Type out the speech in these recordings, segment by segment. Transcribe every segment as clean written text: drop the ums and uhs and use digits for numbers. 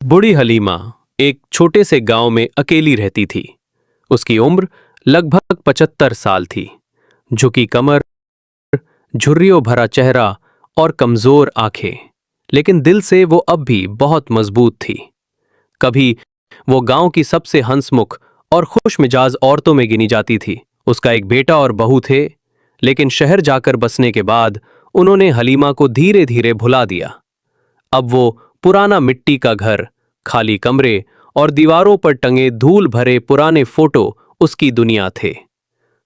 बूढ़ी हलीमा एक छोटे से गांव में अकेली रहती थी। उसकी उम्र लगभग 75 साल थी। झुकी कमर, झुर्रियों भरा चेहरा और कमजोर आंखें, लेकिन दिल से वो अब भी बहुत मजबूत थी। कभी वो गांव की सबसे हंसमुख और खुशमिजाज औरतों में गिनी जाती थी। उसका एक बेटा और बहू थे, लेकिन शहर जाकर बसने के बाद उन्होंने हलीमा को धीरे धीरे भुला दिया। अब वो पुराना मिट्टी का घर, खाली कमरे और दीवारों पर टंगे धूल भरे पुराने फोटो उसकी दुनिया थे।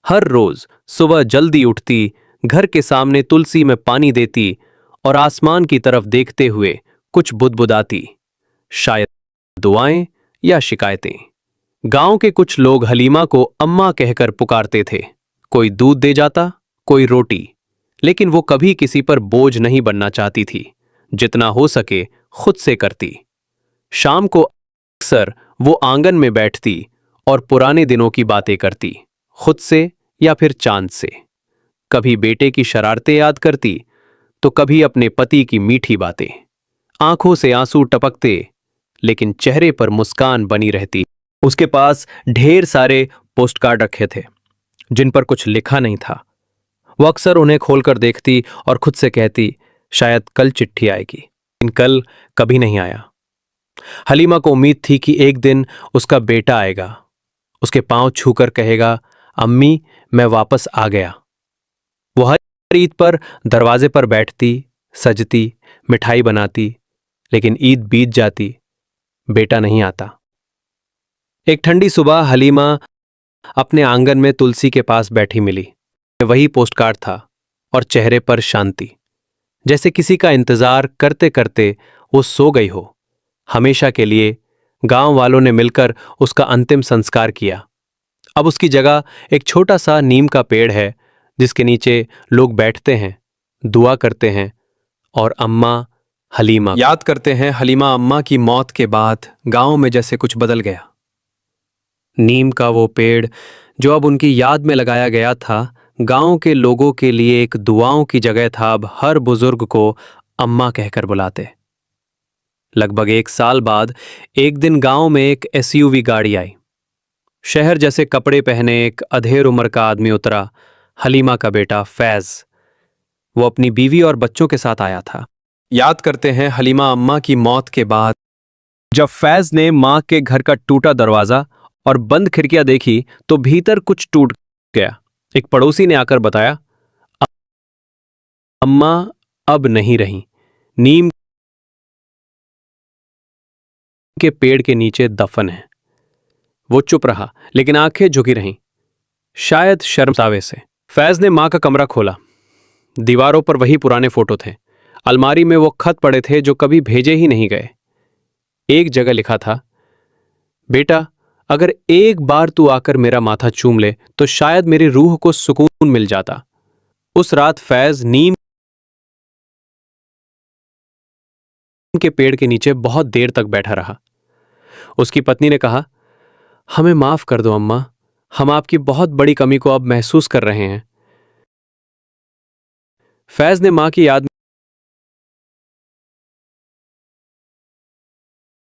हर रोज सुबह जल्दी उठती, घर के सामने तुलसी में पानी देती और आसमान की तरफ देखते हुए कुछ बुदबुदाती, शायद दुआएं या शिकायतें। गांव के कुछ लोग हलीमा को अम्मा कहकर पुकारते थे। कोई दूध दे जाता, कोई रोटी, लेकिन वो कभी किसी पर बोझ नहीं बनना चाहती थी। जितना हो सके खुद से करती। शाम को अक्सर वो आंगन में बैठती और पुराने दिनों की बातें करती, खुद से या फिर चांद से। कभी बेटे की शरारतें याद करती, तो कभी अपने पति की मीठी बातें। आंखों से आंसू टपकते, लेकिन चेहरे पर मुस्कान बनी रहती। उसके पास ढेर सारे पोस्टकार्ड रखे थे, जिन पर कुछ लिखा नहीं था। वो अक्सर उन्हें खोलकर देखती और खुद से कहती, शायद कल चिट्ठी आएगी। लेकिन कल कभी नहीं आया। हलीमा को उम्मीद थी कि एक दिन उसका बेटा आएगा, उसके पांव छूकर कहेगा, अम्मी मैं वापस आ गया। वो हर ईद पर दरवाजे पर बैठती, सजती, मिठाई बनाती, लेकिन ईद बीत जाती, बेटा नहीं आता। एक ठंडी सुबह हलीमा अपने आंगन में तुलसी के पास बैठी मिली। वही पोस्टकार्ड था और चेहरे पर शांति, जैसे किसी का इंतजार करते करते वो सो गई हो। हमेशा के लिए गांव वालों ने मिलकर उसका अंतिम संस्कार किया। अब उसकी जगह एक छोटा सा नीम का पेड़ है, जिसके नीचे लोग बैठते हैं, दुआ करते हैं और अम्मा हलीमा याद करते हैं। हलीमा अम्मा की मौत के बाद गांव में जैसे कुछ बदल गया। नीम का वो पेड़ जो अब उनकी याद में लगाया गया था, गांव के लोगों के लिए एक दुआओं की जगह था। अब हर बुजुर्ग को अम्मा कहकर बुलाते। लगभग 1 साल बाद एक दिन गांव में एक एसयूवी गाड़ी आई। शहर जैसे कपड़े पहने एक अधेड़ उम्र का आदमी उतरा। हलीमा का बेटा फैज। वो अपनी बीवी और बच्चों के साथ आया था। याद करते हैं हलीमा अम्मा की मौत के बाद जब फैज ने मां के घर का टूटा दरवाजा और बंद खिड़कियां देखी, तो भीतर कुछ टूट गया। एक पड़ोसी ने आकर बताया, अम्मा अब नहीं रही, नीम के पेड़ के नीचे दफन है। वो चुप रहा, लेकिन आंखें झुकी रहीं, शायद शर्मसावे से। फैज ने मां का कमरा खोला। दीवारों पर वही पुराने फोटो थे। अलमारी में वो खत पड़े थे जो कभी भेजे ही नहीं गए। एक जगह लिखा था, बेटा अगर एक बार तू आकर मेरा माथा चूम ले तो शायद मेरी रूह को सुकून मिल जाता। उस रात फैज नीम के पेड़ के नीचे बहुत देर तक बैठा रहा। उसकी पत्नी ने कहा, हमें माफ कर दो अम्मा, हम आपकी बहुत बड़ी कमी को अब महसूस कर रहे हैं। फैज ने मां की याद